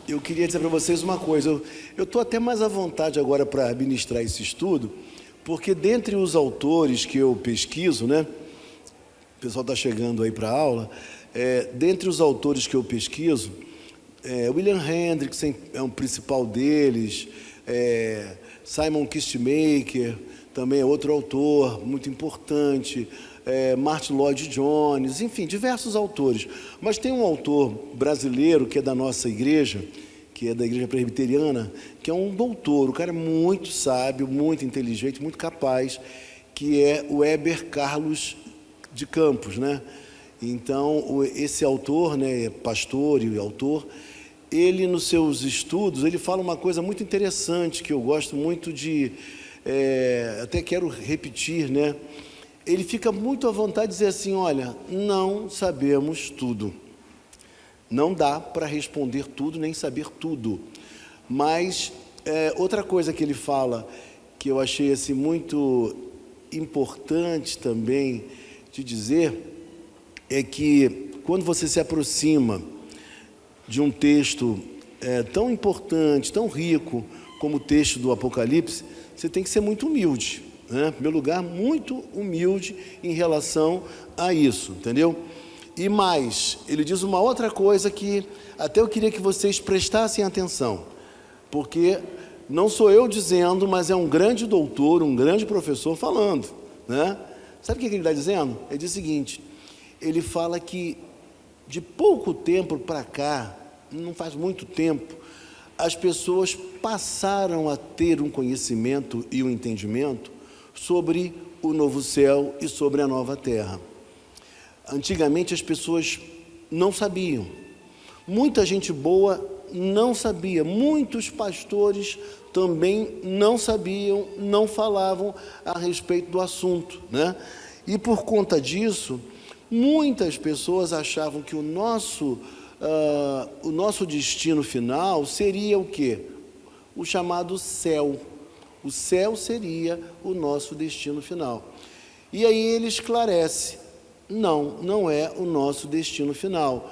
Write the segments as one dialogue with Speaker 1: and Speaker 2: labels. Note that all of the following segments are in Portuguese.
Speaker 1: eu queria dizer para vocês uma coisa. Eu estou até mais à vontade agora para administrar esse estudo, porque dentre os autores que eu pesquiso, né? O pessoal está chegando aí para a aula. Dentre os autores que eu pesquiso, William Hendrickson é um principal deles, Simon Kistemaker também é outro autor muito importante, Martin Lloyd Jones, enfim, diversos autores. Mas tem um autor brasileiro que é da nossa igreja, que é da igreja presbiteriana, que é um doutor, o cara é muito sábio, muito inteligente, muito capaz, que é o Heber Carlos de Campos, né? Então, esse autor, né, pastor e autor, ele, nos seus estudos, ele fala uma coisa muito interessante, que eu gosto muito de, até quero repetir, né? Ele fica muito à vontade de dizer assim, olha, não sabemos tudo. Não dá para responder tudo, nem saber tudo. Mas, outra coisa que ele fala, que eu achei assim, muito importante também de dizer, é que quando você se aproxima de um texto tão importante, tão rico, como o texto do Apocalipse, você tem que ser muito humilde, né? Em primeiro lugar, muito humilde em relação a isso, entendeu? E mais, ele diz uma outra coisa que até eu queria que vocês prestassem atenção, porque não sou eu dizendo, mas é um grande doutor, um grande professor falando, né? Sabe o que ele está dizendo? Ele diz o seguinte, ele fala que de pouco tempo para cá, não faz muito tempo, as pessoas passaram a ter um conhecimento e um entendimento sobre o novo céu e sobre a nova terra. Antigamente as pessoas não sabiam, muita gente boa não sabia, muitos pastores também não sabiam, não falavam a respeito do assunto, né? E por conta disso, muitas pessoas achavam que o nosso destino final seria o quê? O chamado céu. O céu seria o nosso destino final. E aí ele esclarece, não é o nosso destino final.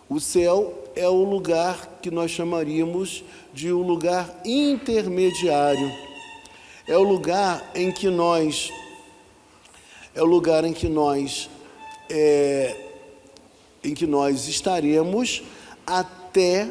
Speaker 1: O céu é o lugar que nós chamaríamos de um lugar intermediário. É o lugar em que nós estaremos até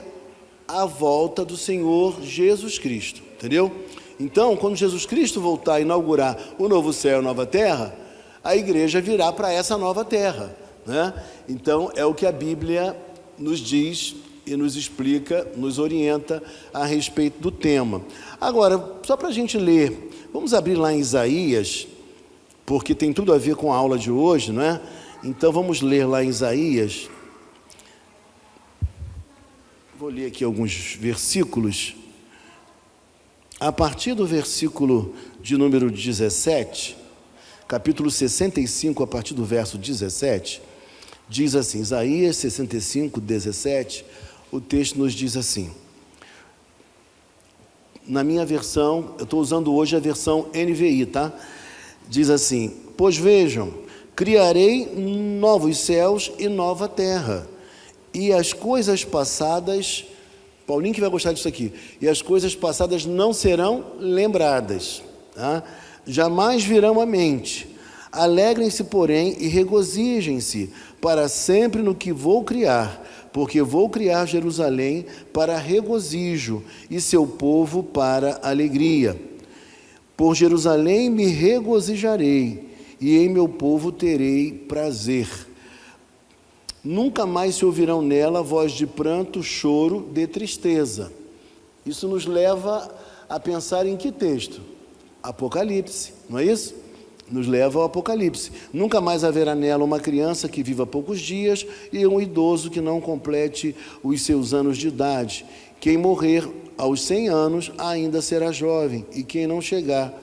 Speaker 1: a volta do Senhor Jesus Cristo, entendeu? Então, quando Jesus Cristo voltar a inaugurar o novo céu e a nova terra, a igreja virá para essa nova terra, né? Então, é o que a Bíblia nos diz e nos explica, nos orienta a respeito do tema. Agora, só para a gente ler, vamos abrir lá em Isaías, porque tem tudo a ver com a aula de hoje, não é? Então, vamos ler lá em Isaías. Vou ler aqui alguns versículos. A partir do versículo de número 17, capítulo 65, a partir do verso 17, diz assim, Isaías 65, 17, o texto nos diz assim, na minha versão, eu estou usando hoje a versão NVI, tá? Diz assim, pois vejam, criarei novos céus e nova terra, e as coisas passadas... Paulinho que vai gostar disso aqui. E as coisas passadas não serão lembradas, tá? Jamais virão à mente. Alegrem-se, porém, e regozijem-se para sempre no que vou criar, porque vou criar Jerusalém para regozijo e seu povo para alegria. Por Jerusalém me regozijarei e em meu povo terei prazer. Nunca mais se ouvirão nela voz de pranto, choro, de tristeza. Isso nos leva a pensar em que texto? Apocalipse, não é isso? Nos leva ao Apocalipse. Nunca mais haverá nela uma criança que viva poucos dias e um idoso que não complete os seus anos de idade. Quem morrer aos 100 anos ainda será jovem, e quem não chegar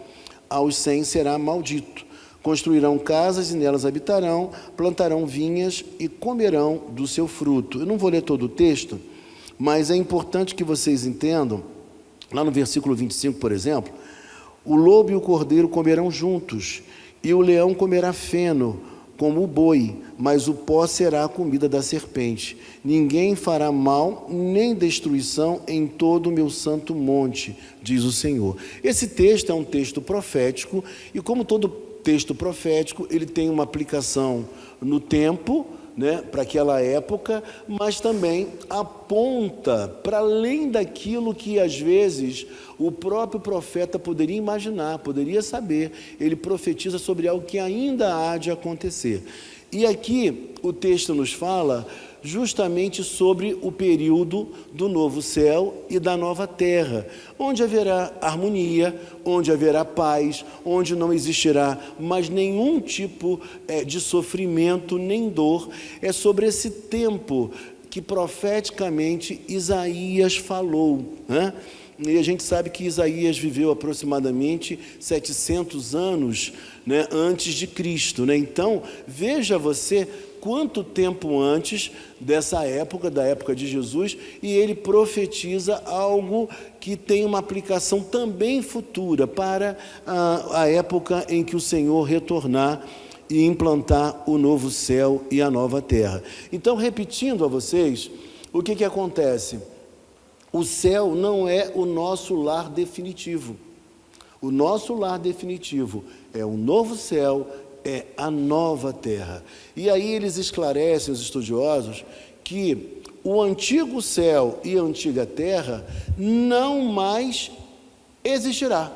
Speaker 1: aos 100 será maldito. Construirão casas e nelas habitarão, plantarão vinhas e comerão do seu fruto. Eu não vou ler todo o texto, mas é importante que vocês entendam, lá no versículo 25, por exemplo, o lobo e o cordeiro comerão juntos, e o leão comerá feno, como o boi, mas o pó será a comida da serpente. Ninguém fará mal nem destruição em todo o meu santo monte, diz o Senhor. Esse texto é um texto profético, e como todo texto profético, ele tem uma aplicação no tempo, né, para aquela época, mas também aponta para além daquilo que às vezes o próprio profeta poderia imaginar, poderia saber. Ele profetiza sobre algo que ainda há de acontecer. E aqui o texto nos fala justamente sobre o período do novo céu e da nova terra, onde haverá harmonia, onde haverá paz, onde não existirá mais nenhum tipo de sofrimento nem dor. É sobre esse tempo que profeticamente Isaías falou, né? E a gente sabe que Isaías viveu aproximadamente 700 anos, né, antes de Cristo, né? Então, veja você quanto tempo antes dessa época, da época de Jesus, e ele profetiza algo que tem uma aplicação também futura para a época em que o Senhor retornar e implantar o novo céu e a nova terra. Então, repetindo a vocês, o que acontece? O céu não é o nosso lar definitivo. O nosso lar definitivo é o novo céu, é a nova terra. E aí eles esclarecem, os estudiosos, que o antigo céu e a antiga terra não mais existirá,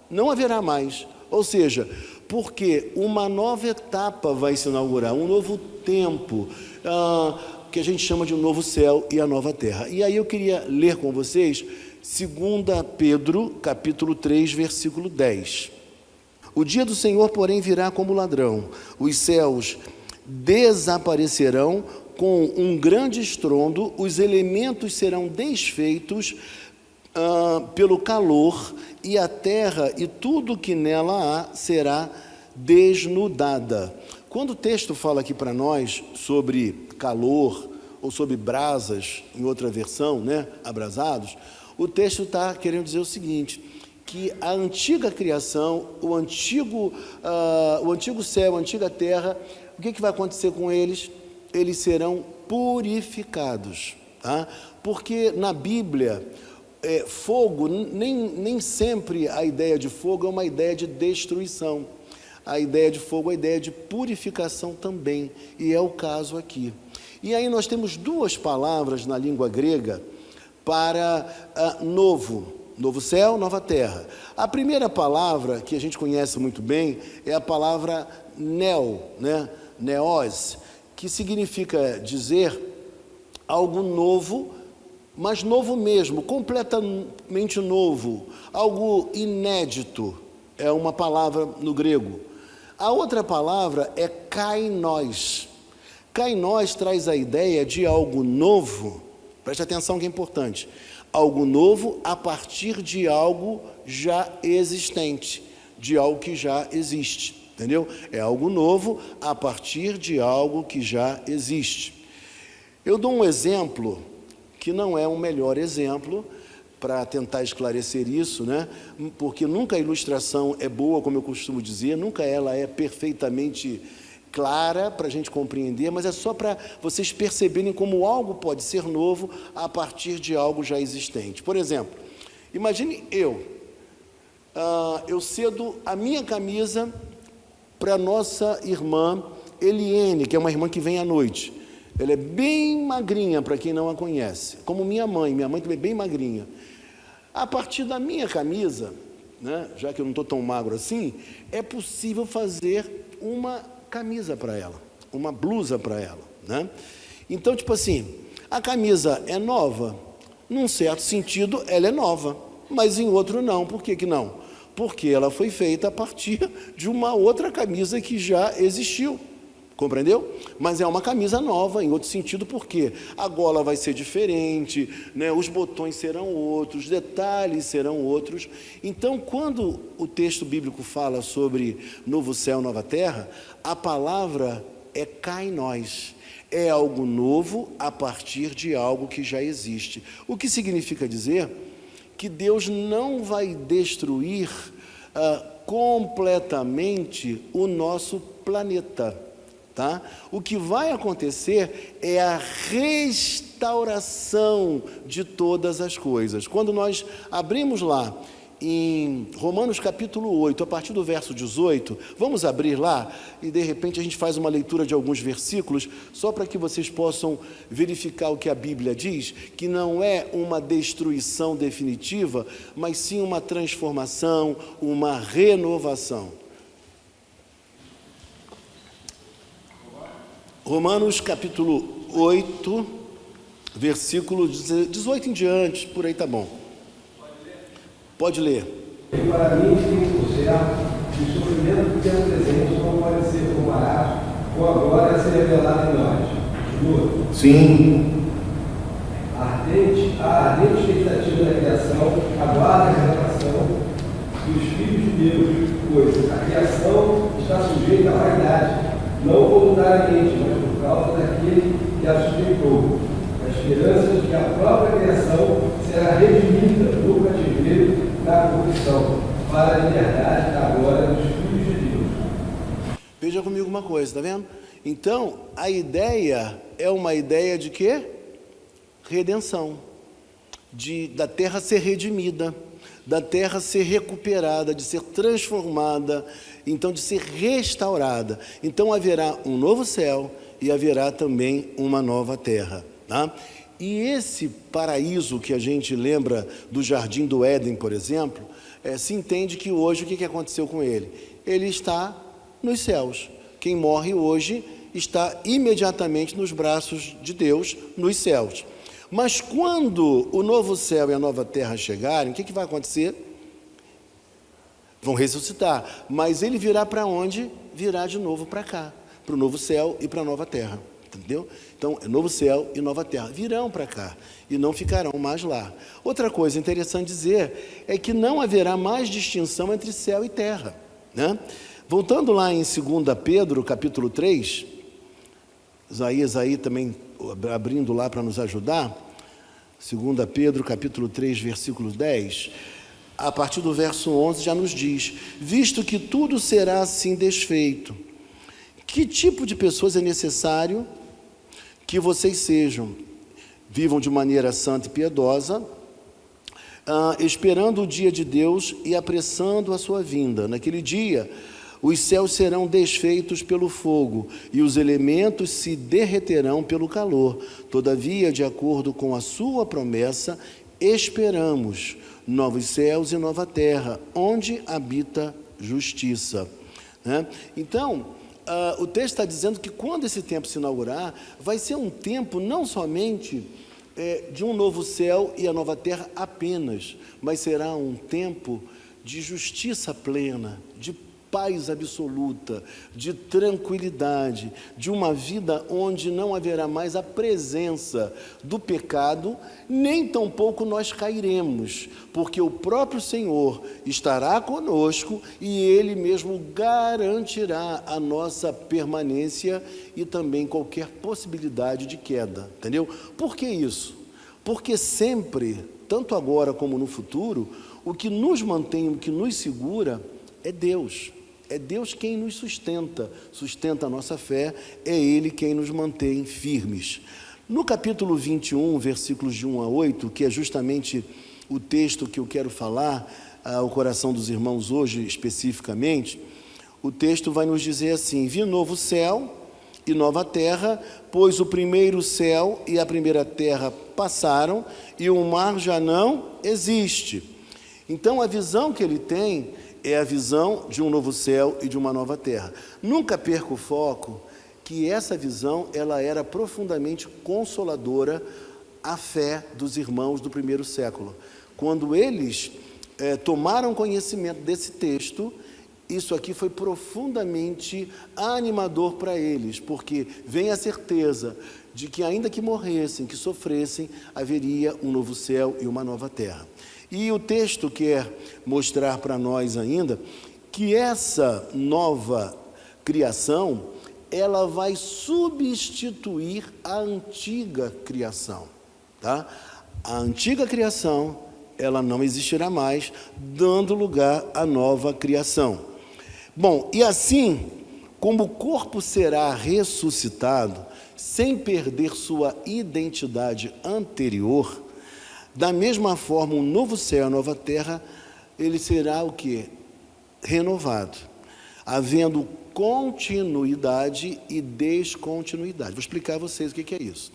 Speaker 1: não haverá mais. Ou seja, porque uma nova etapa vai se inaugurar, um novo tempo, que a gente chama de um novo céu e a nova terra. E aí eu queria ler com vocês 2 Pedro, capítulo 3, versículo 10. O dia do Senhor, porém, virá como ladrão. Os céus desaparecerão com um grande estrondo, os elementos serão desfeitos pelo calor, e a terra e tudo que nela há será desnudada. Quando o texto fala aqui para nós sobre calor, ou sobre brasas, em outra versão, né, abrasados, o texto está querendo dizer o seguinte, que a antiga criação, o antigo céu, a antiga terra, o que vai acontecer com eles? Eles serão purificados, tá? Porque na Bíblia, fogo, nem sempre a ideia de fogo é uma ideia de destruição. A ideia de fogo é a ideia de purificação também, e é o caso aqui. E aí nós temos duas palavras na língua grega para novo céu, nova terra. A primeira palavra, que a gente conhece muito bem, é a palavra neo, né? Neos, que significa dizer algo novo, mas novo mesmo, completamente novo, algo inédito, é uma palavra no grego. A outra palavra é kainos. Kainos traz a ideia de algo novo, preste atenção que é importante, algo novo a partir de algo já existente, de algo que já existe, entendeu? É algo novo a partir de algo que já existe. Eu dou um exemplo que não é o melhor exemplo para tentar esclarecer isso, né? Porque nunca a ilustração é boa, como eu costumo dizer, nunca ela é perfeitamente clara para a gente compreender, mas é só para vocês perceberem como algo pode ser novo a partir de algo já existente. Por exemplo, imagine eu cedo a minha camisa para a nossa irmã Eliene, que é uma irmã que vem à noite. Ela é bem magrinha, para quem não a conhece, como minha mãe também é bem magrinha. A partir da minha camisa, né, já que eu não estou tão magro assim, é possível fazer uma camisa para ela, uma blusa para ela, né? Então, tipo assim, a camisa é nova, num certo sentido ela é nova, mas em outro não. Por que não? Porque ela foi feita a partir de uma outra camisa que já existiu. Compreendeu? Mas é uma camisa nova, em outro sentido, porque a gola vai ser diferente, né? Os botões serão outros, os detalhes serão outros. Então, quando o texto bíblico fala sobre novo céu, nova terra, a palavra é kainos, é algo novo a partir de algo que já existe. O que significa dizer que Deus não vai destruir completamente o nosso planeta. tá? O que vai acontecer é a restauração de todas as coisas. Quando nós abrimos lá em Romanos capítulo 8, a partir do verso 18, vamos abrir lá e de repente a gente faz uma leitura de alguns versículos, só para que vocês possam verificar o que a Bíblia diz, que não é uma destruição definitiva, mas sim uma transformação, uma renovação. Romanos capítulo 8, versículo 18 em diante, por aí tá bom. Pode ler.
Speaker 2: E para mim, tem por certo, que o sofrimento do tempo presente não pode ser comparado com a glória a ser revelada em nós. Juro.
Speaker 1: Sim.
Speaker 2: A ardente expectativa da criação aguarda a revelação dos filhos de Deus, pois a criação está sujeita à vaidade, não voluntariamente, mas por causa daquele que a sujeitou, a esperança de que a própria criação será redimida do cativeiro da corrupção, para a liberdade da glória dos filhos de Deus.
Speaker 1: Veja comigo uma coisa, está vendo? Então, a ideia é uma ideia de quê? Redenção. Da terra ser redimida, da terra ser recuperada, de ser transformada, então de ser restaurada. Então haverá um novo céu e haverá também uma nova terra, tá? E esse paraíso que a gente lembra do Jardim do Éden, por exemplo, se entende que hoje o que aconteceu com ele? Ele está nos céus. Quem morre hoje está imediatamente nos braços de Deus, nos céus. Mas quando o novo céu e a nova terra chegarem, o que vai acontecer? Vão ressuscitar. Mas ele virá para onde? Virá de novo para cá, para o novo céu e para a nova terra. Entendeu? Então, novo céu e nova terra virão para cá e não ficarão mais lá. Outra coisa interessante dizer é que não haverá mais distinção entre céu e terra, né? Voltando lá em 2 Pedro, capítulo 3, Isaías aí também abrindo lá para nos ajudar, 2 Pedro, capítulo 3, versículo 10, a partir do verso 11 já nos diz: visto que tudo será assim desfeito, que tipo de pessoas é necessário que vocês sejam? Vivam de maneira santa e piedosa, esperando o dia de Deus e apressando a sua vinda. Naquele dia, os céus serão desfeitos pelo fogo e os elementos se derreterão pelo calor. Todavia, de acordo com a sua promessa, esperamos novos céus e nova terra, onde habita justiça. Né? Então, o texto está dizendo que quando esse tempo se inaugurar, vai ser um tempo não somente de um novo céu e a nova terra apenas, mas será um tempo de justiça plena, de paz absoluta, de tranquilidade, de uma vida onde não haverá mais a presença do pecado, nem tampouco nós cairemos, porque o próprio Senhor estará conosco e Ele mesmo garantirá a nossa permanência e também qualquer possibilidade de queda, entendeu? Por que isso? Porque sempre, tanto agora como no futuro, o que nos mantém, o que nos segura é Deus. É Deus quem nos sustenta a nossa fé, é Ele quem nos mantém firmes. No capítulo 21, versículos de 1 a 8, que é justamente o texto que eu quero falar ao coração dos irmãos hoje especificamente, o texto vai nos dizer assim: vi novo céu e nova terra, pois o primeiro céu e a primeira terra passaram e o mar já não existe. Então a visão que ele tem é a visão de um novo céu e de uma nova terra. Nunca perca o foco que essa visão ela era profundamente consoladora à fé dos irmãos do primeiro século. Quando eles tomaram conhecimento desse texto, isso aqui foi profundamente animador para eles, porque vem a certeza de que ainda que morressem, que sofressem, haveria um novo céu e uma nova terra. E o texto quer mostrar para nós ainda que essa nova criação, ela vai substituir a antiga criação, tá? A antiga criação, ela não existirá mais, dando lugar à nova criação. Bom, e assim, Como o corpo será ressuscitado, sem perder sua identidade anterior, da mesma forma, um novo céu e uma nova terra, ele será o quê? Renovado, havendo continuidade e descontinuidade. Vou explicar a vocês o que é isso.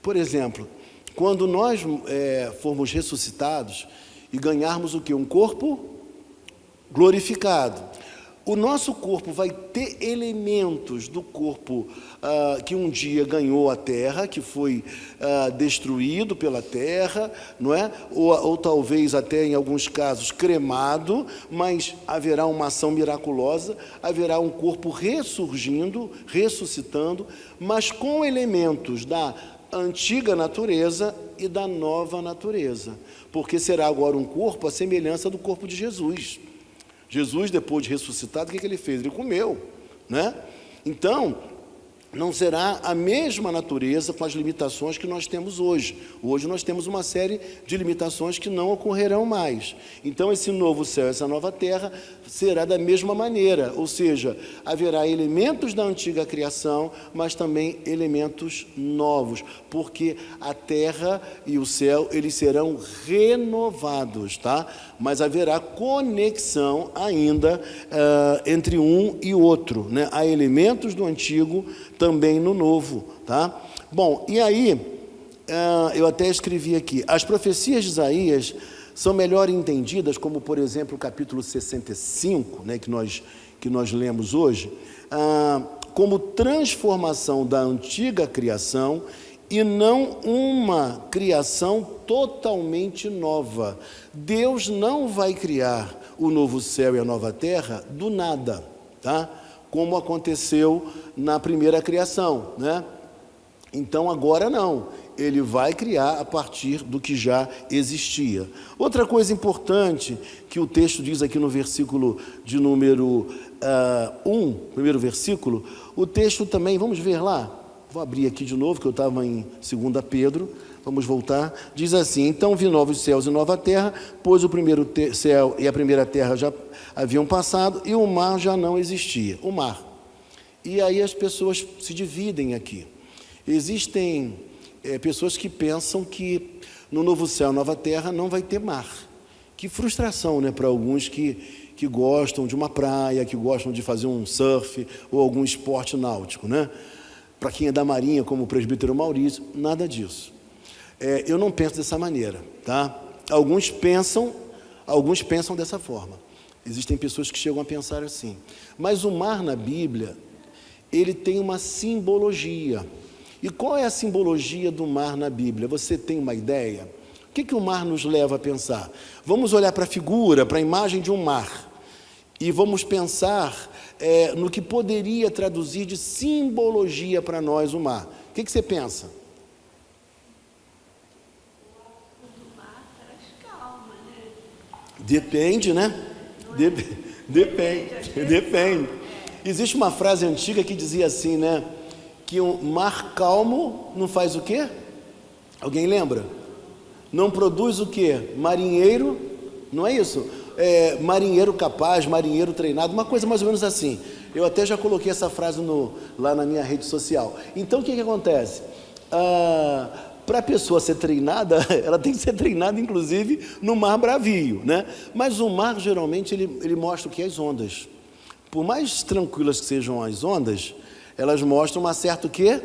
Speaker 1: Por exemplo, quando nós formos ressuscitados e ganharmos o quê? Um corpo glorificado. O nosso corpo vai ter elementos do corpo que um dia ganhou a terra, que foi destruído pela terra, não é? Ou talvez até em alguns casos cremado, mas haverá uma ação miraculosa, haverá um corpo ressurgindo, ressuscitando, mas com elementos da antiga natureza e da nova natureza, porque será agora um corpo à semelhança do corpo de Jesus. Jesus, depois de ressuscitado, o que ele fez? Ele comeu, né? Então, não será a mesma natureza com as limitações que nós temos hoje. Hoje nós temos uma série de limitações que não ocorrerão mais. Então, esse novo céu, essa nova terra, será da mesma maneira, ou seja, haverá elementos da antiga criação, mas também elementos novos, porque a terra e o céu, eles serão renovados, tá? Mas haverá conexão ainda entre um e outro, né? Há elementos do antigo também no novo, tá? Bom, e aí, eu até escrevi aqui, as profecias de Isaías são melhor entendidas, como por exemplo o capítulo 65, né, que nós lemos hoje, como transformação da antiga criação e não uma criação totalmente nova. Deus não vai criar o novo céu e a nova terra do nada, tá? Como aconteceu na primeira criação, né? Então agora não, ele vai criar a partir do que já existia. Outra coisa importante que o texto diz aqui no versículo de número 1, primeiro versículo, o texto também, vamos ver lá, vou abrir aqui de novo, que eu estava em 2 Pedro, vamos voltar, diz assim: então vi novos céus e nova terra, pois o primeiro céu e a primeira terra já haviam passado e o mar já não existia, o mar. E aí as pessoas se dividem aqui. Existem pessoas que pensam que no novo céu, nova terra, não vai ter mar. Que frustração, né, para alguns que gostam de uma praia, que gostam de fazer um surf ou algum esporte náutico, né? Para quem é da marinha, como o presbítero Maurício, nada disso. Eu não penso dessa maneira, tá? Alguns pensam dessa forma. Existem pessoas que chegam a pensar assim. Mas o mar na Bíblia, ele tem uma simbologia. E qual é a simbologia do mar na Bíblia? Você tem uma ideia? O que o mar nos leva a pensar? Vamos olhar para a figura, para a imagem de um mar, e vamos pensar no que poderia traduzir de simbologia para nós o mar. O que você pensa? Depende, né? Depende. Existe uma frase antiga que dizia assim, né? Que um mar calmo não faz o quê? Alguém lembra? Não produz o quê? Marinheiro, não é isso? Marinheiro capaz, marinheiro treinado, uma coisa mais ou menos assim. Eu até já coloquei essa frase lá na minha rede social. Então, o que acontece? Para a pessoa ser treinada, ela tem que ser treinada, inclusive, no mar bravio, né? Mas o mar, geralmente, ele mostra o que? As ondas. Por mais tranquilas que sejam as ondas, elas mostram uma certa o quê?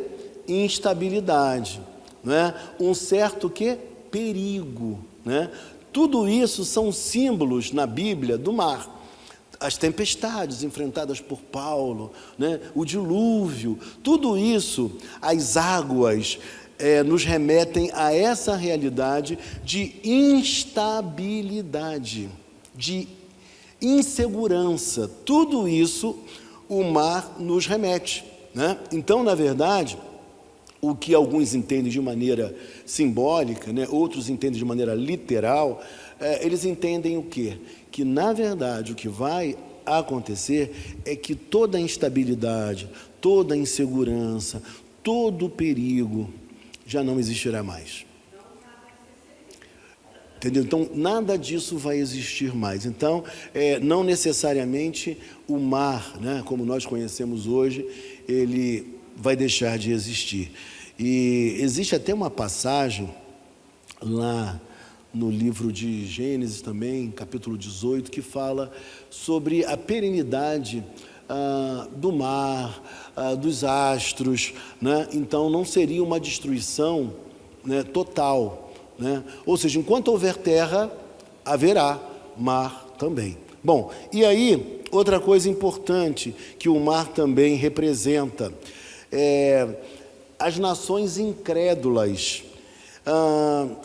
Speaker 1: Instabilidade, né? Um certo o quê? Perigo, né? Tudo isso são símbolos na Bíblia do mar. As tempestades enfrentadas por Paulo, né? O dilúvio, tudo isso, as águas, nos remetem a essa realidade de instabilidade, de insegurança. Tudo isso o mar nos remete, né? Então, na verdade, o que alguns entendem de maneira simbólica, né? Outros entendem de maneira literal, eles entendem o quê? Que, na verdade, o que vai acontecer é que toda a instabilidade, toda a insegurança, todo o perigo já não existirá mais. Entendeu? Então, nada disso vai existir mais. Então, não necessariamente o mar, né, como nós conhecemos hoje, ele vai deixar de existir. E existe até uma passagem lá no livro de Gênesis também, capítulo 18, que fala sobre a perenidade do mar, dos astros, né? Então, não seria uma destruição, né, total, né? Ou seja, enquanto houver terra, haverá mar também. Bom, e aí, outra coisa importante que o mar também representa, as nações incrédulas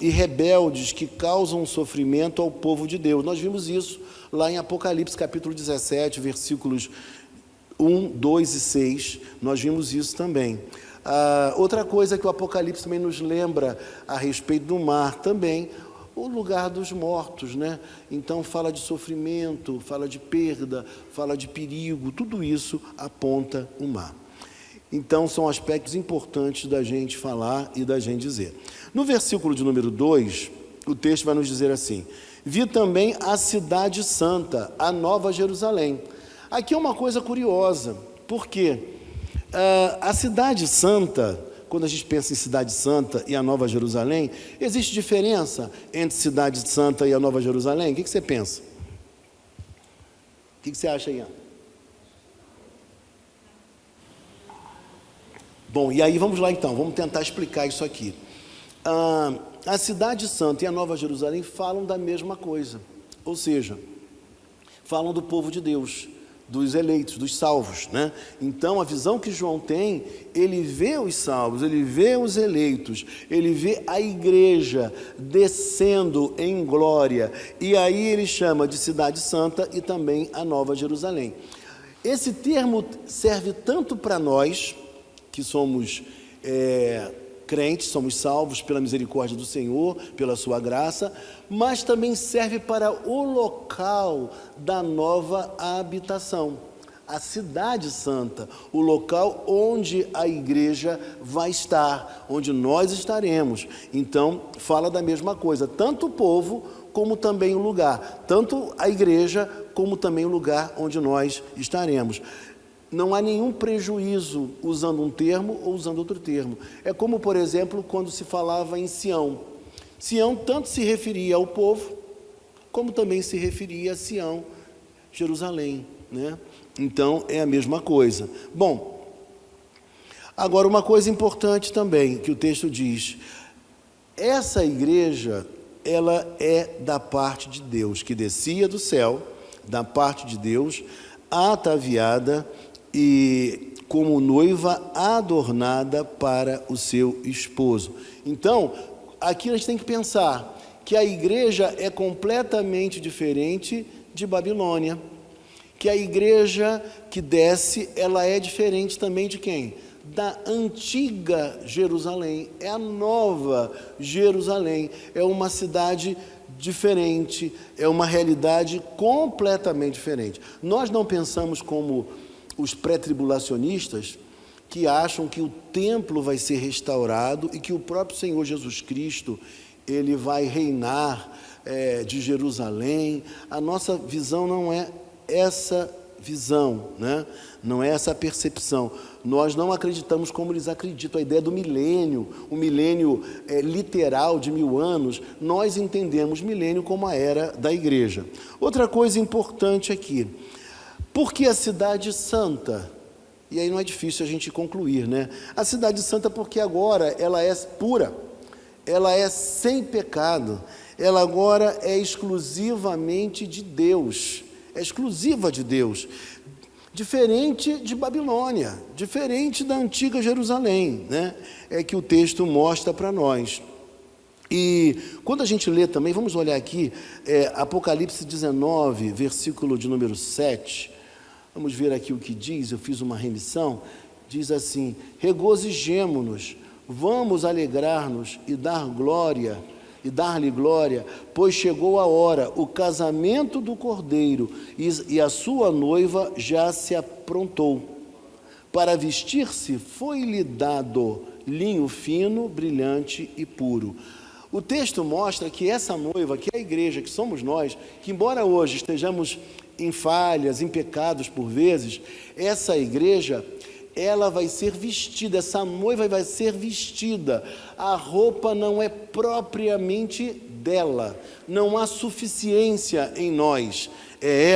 Speaker 1: e rebeldes que causam sofrimento ao povo de Deus. Nós vimos isso lá em Apocalipse, capítulo 17, versículos 1, 2 e 6, nós vimos isso também. Outra coisa que o Apocalipse também nos lembra a respeito do mar também, o lugar dos mortos, né? Então fala de sofrimento, fala de perda, fala de perigo, tudo isso aponta o mar. Então são aspectos importantes da gente falar e da gente dizer. No versículo de número 2, o texto vai nos dizer assim: vi também a cidade santa, a Nova Jerusalém. Aqui é uma coisa curiosa, porque a cidade santa, quando a gente pensa em cidade santa e a Nova Jerusalém, existe diferença entre cidade santa e a Nova Jerusalém? O que você pensa? O que você acha, Ian? Bom, e aí vamos lá então, vamos tentar explicar isso aqui. A cidade santa e a Nova Jerusalém falam da mesma coisa, ou seja, falam do povo de Deus, dos eleitos, dos salvos, né? Então, a visão que João tem, ele vê os salvos, ele vê os eleitos, ele vê a igreja descendo em glória, e aí ele chama de cidade santa e também a Nova Jerusalém. Esse termo serve tanto para nós, que somos crentes, somos salvos pela misericórdia do Senhor, pela sua graça, mas também serve para o local da nova habitação, a cidade santa, o local onde a igreja vai estar, onde nós estaremos. Então, fala da mesma coisa, tanto o povo como também o lugar, tanto a igreja como também o lugar onde nós estaremos. Não há nenhum prejuízo usando um termo ou usando outro termo. É como, por exemplo, quando se falava em Sião. Sião tanto se referia ao povo, como também se referia a Sião, Jerusalém, né? Então, é a mesma coisa. Bom, agora uma coisa importante também, que o texto diz, essa igreja, ela é da parte de Deus, que descia do céu, da parte de Deus, ataviada e como noiva adornada para o seu esposo. Então, aqui a gente tem que pensar que a igreja é completamente diferente de Babilônia, que a igreja que desce, ela é diferente também de quem? Da antiga Jerusalém, é a nova Jerusalém, é uma cidade diferente, é uma realidade completamente diferente. Nós não pensamos como os pré-tribulacionistas, que acham que o templo vai ser restaurado e que o próprio Senhor Jesus Cristo, ele vai reinar de Jerusalém. A nossa visão não é essa visão, né? Não é essa percepção. Nós não acreditamos como eles acreditam, a ideia do milênio, o milênio literal de 1000 anos, nós entendemos milênio como a era da igreja. Outra coisa importante aqui, por que a cidade santa? E aí não é difícil a gente concluir, né? A cidade santa porque agora ela é pura, ela é sem pecado, ela agora é exclusivamente de Deus, é exclusiva de Deus, diferente de Babilônia, diferente da antiga Jerusalém, né? É que o texto mostra para nós. E quando a gente lê também, vamos olhar aqui, Apocalipse 19, versículo de número 7, vamos ver aqui o que diz, eu fiz uma remissão, diz assim: regozijemo-nos, vamos alegrar-nos e dar-lhe glória, pois chegou a hora, o casamento do Cordeiro, e a sua noiva já se aprontou. Para vestir-se foi-lhe dado linho fino, brilhante e puro. O texto mostra que essa noiva, que é a igreja, que somos nós, que embora hoje estejamos em falhas, em pecados por vezes, essa igreja, ela vai ser vestida, essa noiva vai ser vestida. A roupa não é propriamente dela, não há suficiência em nós. É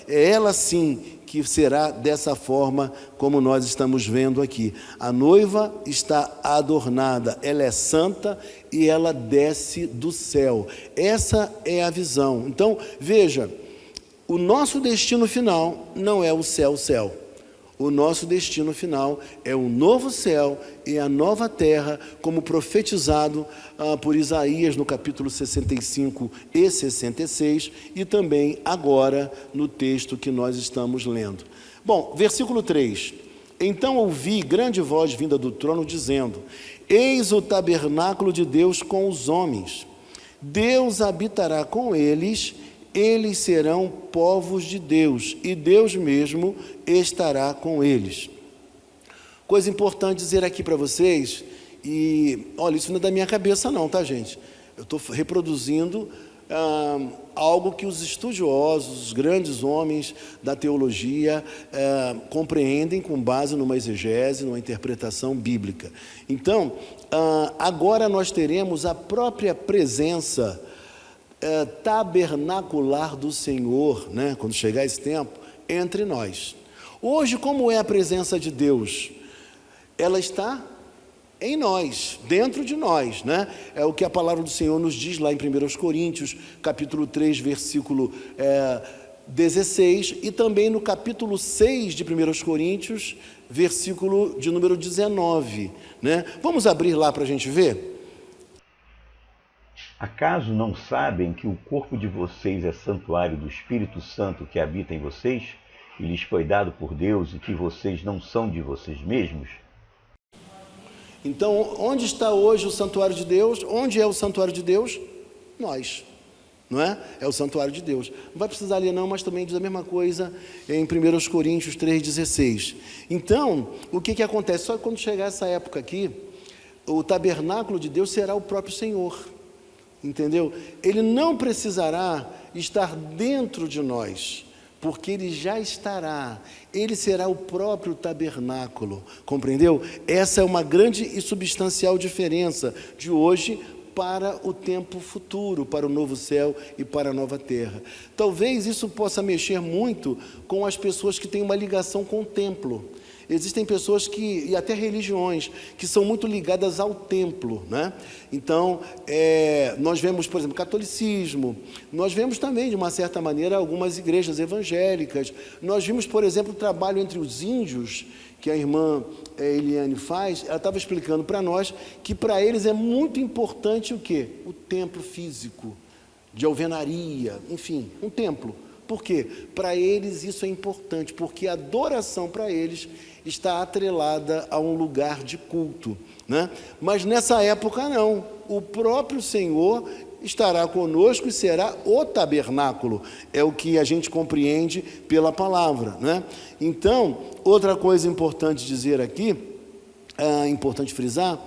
Speaker 1: ela sim que será dessa forma como nós estamos vendo aqui. A noiva está adornada, ela é santa e ela desce do céu. Essa é a visão. Então, veja, o nosso destino final não é o céu. O nosso destino final é o novo céu e a nova terra, como profetizado por Isaías no capítulo 65 e 66, e também agora no texto que nós estamos lendo. Bom, versículo 3. Então ouvi grande voz vinda do trono dizendo: eis o tabernáculo de Deus com os homens. Deus habitará com eles serão povos de Deus, e Deus mesmo estará com eles. Coisa importante dizer aqui para vocês, e olha, isso não é da minha cabeça não, tá, gente? Eu estou reproduzindo algo que os estudiosos, os grandes homens da teologia compreendem com base numa exegese, numa interpretação bíblica. Então, agora nós teremos a própria presença tabernacular do Senhor, né? Quando chegar esse tempo, entre nós. Hoje, como é a presença de Deus? Ela está em nós, dentro de nós, né? É o que a palavra do Senhor nos diz lá em 1 Coríntios, capítulo 3, versículo 16, e também no capítulo 6 de 1 Coríntios, versículo de número 19, né? Vamos abrir lá para a gente ver?
Speaker 3: Acaso não sabem que o corpo de vocês é santuário do Espírito Santo que habita em vocês, e lhes foi dado por Deus, e que vocês não são de vocês mesmos?
Speaker 1: Então, onde está hoje o santuário de Deus? Onde é o santuário de Deus? Nós, não é? É o santuário de Deus. Não vai precisar ler não, mas também diz a mesma coisa em 1 Coríntios 3,16. Então, o que acontece? Só que quando chegar essa época aqui, o tabernáculo de Deus será o próprio Senhor. Entendeu? Ele não precisará estar dentro de nós, porque ele já estará, ele será o próprio tabernáculo, compreendeu? Essa é uma grande e substancial diferença de hoje para o tempo futuro, para o novo céu e para a nova terra. Talvez isso possa mexer muito com as pessoas que têm uma ligação com o templo. Existem pessoas e até religiões, que são muito ligadas ao templo, né? Então, nós vemos, por exemplo, catolicismo, nós vemos também, de uma certa maneira, algumas igrejas evangélicas, nós vimos, por exemplo, o trabalho entre os índios, que a irmã Eliane faz. Ela estava explicando para nós que para eles é muito importante o quê? O templo físico, de alvenaria, enfim, um templo. Por quê? Para eles isso é importante, porque a adoração para eles está atrelada a um lugar de culto, né? Mas nessa época não, o próprio Senhor estará conosco e será o tabernáculo, é o que a gente compreende pela palavra, né? Então, outra coisa importante dizer aqui, importante frisar,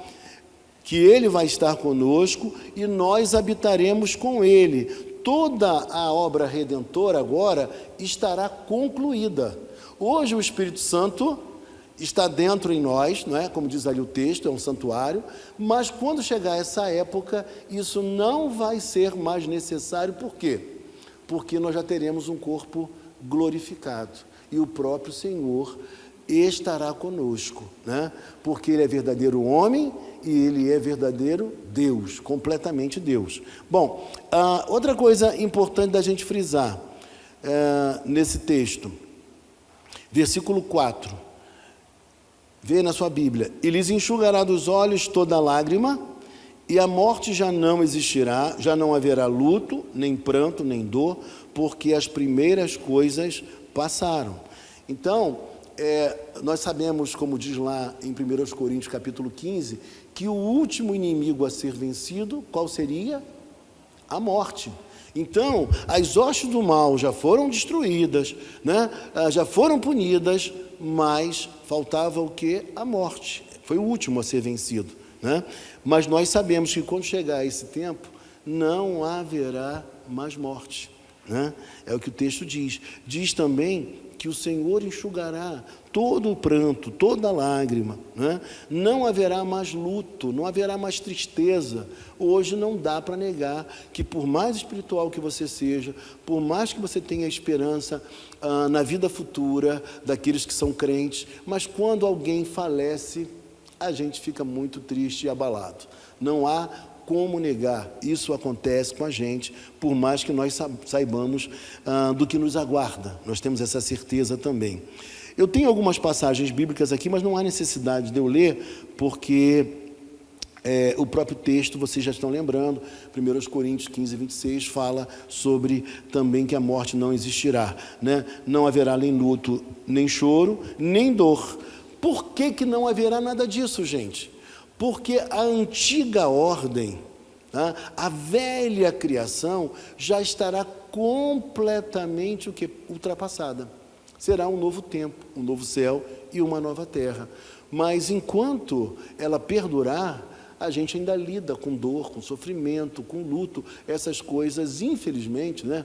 Speaker 1: que Ele vai estar conosco e nós habitaremos com Ele. Toda a obra redentora agora estará concluída. Hoje o Espírito Santo está dentro em nós, não é? Como diz ali o texto, é um santuário, mas quando chegar essa época, isso não vai ser mais necessário. Por quê? Porque nós já teremos um corpo glorificado e o próprio Senhor estará conosco, né? Porque Ele é verdadeiro homem e Ele é verdadeiro Deus, completamente Deus. Bom, outra coisa importante da gente frisar nesse texto, versículo 4, vê na sua Bíblia: e lhes enxugará dos olhos toda lágrima, e a morte já não existirá, já não haverá luto, nem pranto, nem dor, porque as primeiras coisas passaram. Então, nós sabemos, como diz lá em 1 Coríntios capítulo 15, que o último inimigo a ser vencido, qual seria? A morte. Então, as hostes do mal já foram destruídas, né? Já foram punidas, mas faltava o quê? A morte. Foi o último a ser vencido, né? Mas nós sabemos que quando chegar esse tempo, não haverá mais morte, né? É o que o texto diz. Diz também que o Senhor enxugará todo o pranto, toda lágrima, né? Não haverá mais luto, não haverá mais tristeza. Hoje não dá para negar que, por mais espiritual que você seja, por mais que você tenha esperança na vida futura daqueles que são crentes, mas quando alguém falece, a gente fica muito triste e abalado. Não há como negar, isso acontece com a gente, por mais que nós saibamos do que nos aguarda, nós temos essa certeza também. Eu tenho algumas passagens bíblicas aqui, mas não há necessidade de eu ler, porque o próprio texto, vocês já estão lembrando, 1 Coríntios 15, 26, fala sobre também que a morte não existirá, né? Não haverá nem luto, nem choro, nem dor. Por que não haverá nada disso, gente? Porque a antiga ordem, a velha criação, já estará completamente ultrapassada. Será um novo tempo, um novo céu e uma nova terra. Mas enquanto ela perdurar, a gente ainda lida com dor, com sofrimento, com luto. Essas coisas, infelizmente, né,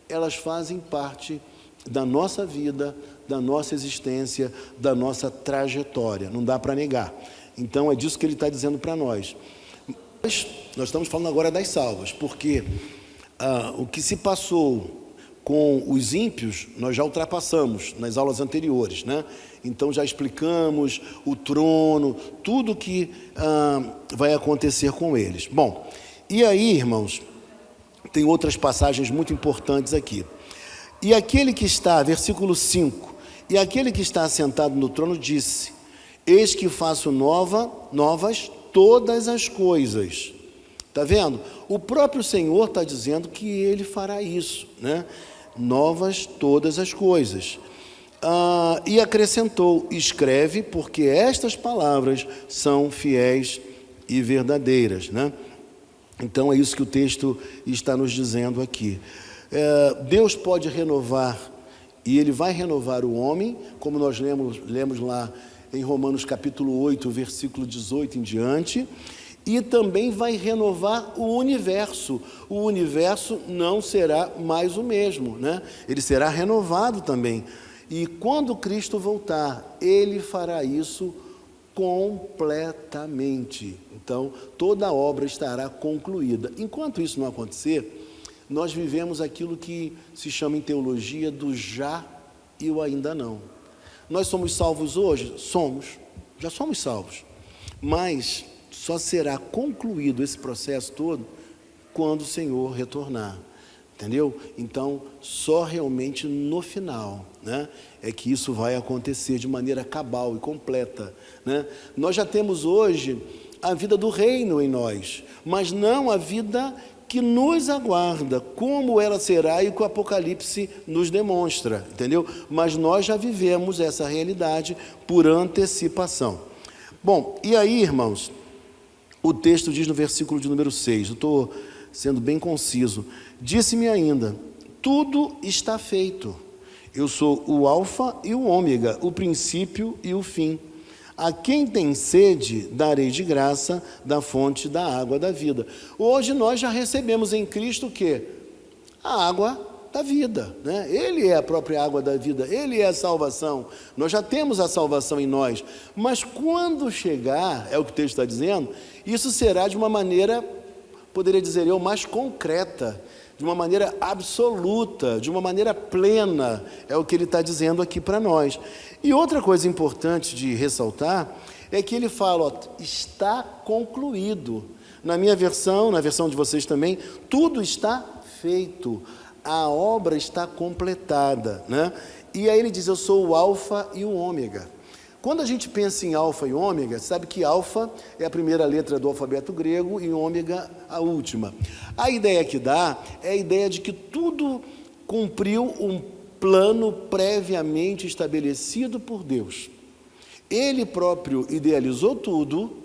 Speaker 1: elas fazem parte da nossa vida, da nossa existência, da nossa trajetória. Não dá para negar. Então, é disso que ele está dizendo para nós. Mas nós estamos falando agora das salvas, porque o que se passou com os ímpios, nós já ultrapassamos nas aulas anteriores, né? Então, já explicamos o trono, tudo que vai acontecer com eles. Bom, e aí, irmãos, tem outras passagens muito importantes aqui. E aquele que está, versículo 5, e aquele que está assentado no trono disse: eis que faço novas todas as coisas. Está vendo? O próprio Senhor está dizendo que Ele fará isso, né? Novas todas as coisas. E acrescentou: escreve, porque estas palavras são fiéis e verdadeiras, né? Então é isso que o texto está nos dizendo aqui. Deus pode renovar, e Ele vai renovar o homem, como nós lemos lá em Romanos capítulo 8, versículo 18 em diante, e também vai renovar o universo. O universo não será mais o mesmo, né? Ele será renovado também. E quando Cristo voltar, Ele fará isso completamente. Então, toda a obra estará concluída. Enquanto isso não acontecer, nós vivemos aquilo que se chama em teologia do já e o ainda não. Nós somos salvos hoje? Somos, já somos salvos, mas só será concluído esse processo todo quando o Senhor retornar, entendeu? Então, só realmente no final, né, é que isso vai acontecer de maneira cabal e completa, né? Nós já temos hoje a vida do reino em nós, mas não a vida que nos aguarda, como ela será e que o Apocalipse nos demonstra, entendeu? Mas nós já vivemos essa realidade por antecipação. Bom, e aí, irmãos, o texto diz no versículo de número 6, eu estou sendo bem conciso: disse-me ainda, tudo está feito, eu sou o alfa e o ômega, o princípio e o fim. A quem tem sede, darei de graça da fonte da água da vida. Hoje nós já recebemos em Cristo o quê? A água da vida, né? Ele é a própria água da vida, Ele é a salvação. Nós já temos a salvação em nós. Mas quando chegar, é o que o texto está dizendo, isso será de uma maneira, poderia dizer eu, mais concreta, de uma maneira absoluta, de uma maneira plena, é o que ele está dizendo aqui para nós. E outra coisa importante de ressaltar é que ele fala, ó, está concluído. Na minha versão, na versão de vocês também, tudo está feito, a obra está completada, né? E aí ele diz, eu sou o alfa e o ômega. Quando a gente pensa em alfa e ômega, sabe que alfa é a primeira letra do alfabeto grego e ômega a última. A ideia que dá é a ideia de que tudo cumpriu um plano previamente estabelecido por Deus. Ele próprio idealizou tudo,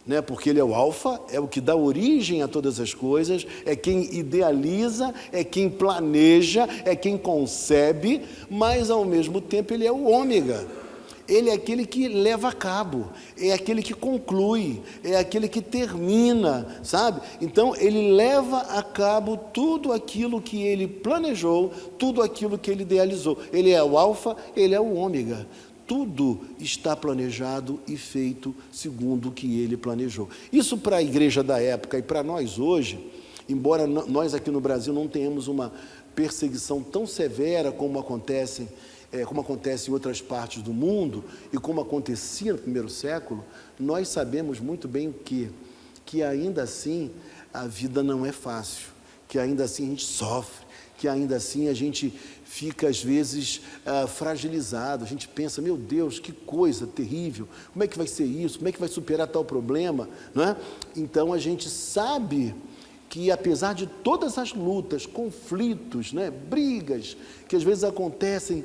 Speaker 1: né, porque Ele é o alfa, é o que dá origem a todas as coisas, é quem idealiza, é quem planeja, é quem concebe, mas ao mesmo tempo Ele é o ômega. Ele é aquele que leva a cabo, é aquele que conclui, é aquele que termina, sabe? Então, ele leva a cabo tudo aquilo que ele planejou, tudo aquilo que ele idealizou. Ele é o alfa, ele é o ômega. Tudo está planejado e feito segundo o que ele planejou. Isso para a igreja da época e para nós hoje, embora nós aqui no Brasil não tenhamos uma perseguição tão severa como acontece em outras partes do mundo e como acontecia no primeiro século, nós sabemos muito bem o que ainda assim a vida não é fácil, que ainda assim a gente sofre, que ainda assim a gente fica às vezes fragilizado, a gente pensa, meu Deus, que coisa terrível, como é que vai ser isso, como é que vai superar tal problema, não é? Então a gente sabe que apesar de todas as lutas, conflitos, né, brigas, que às vezes acontecem,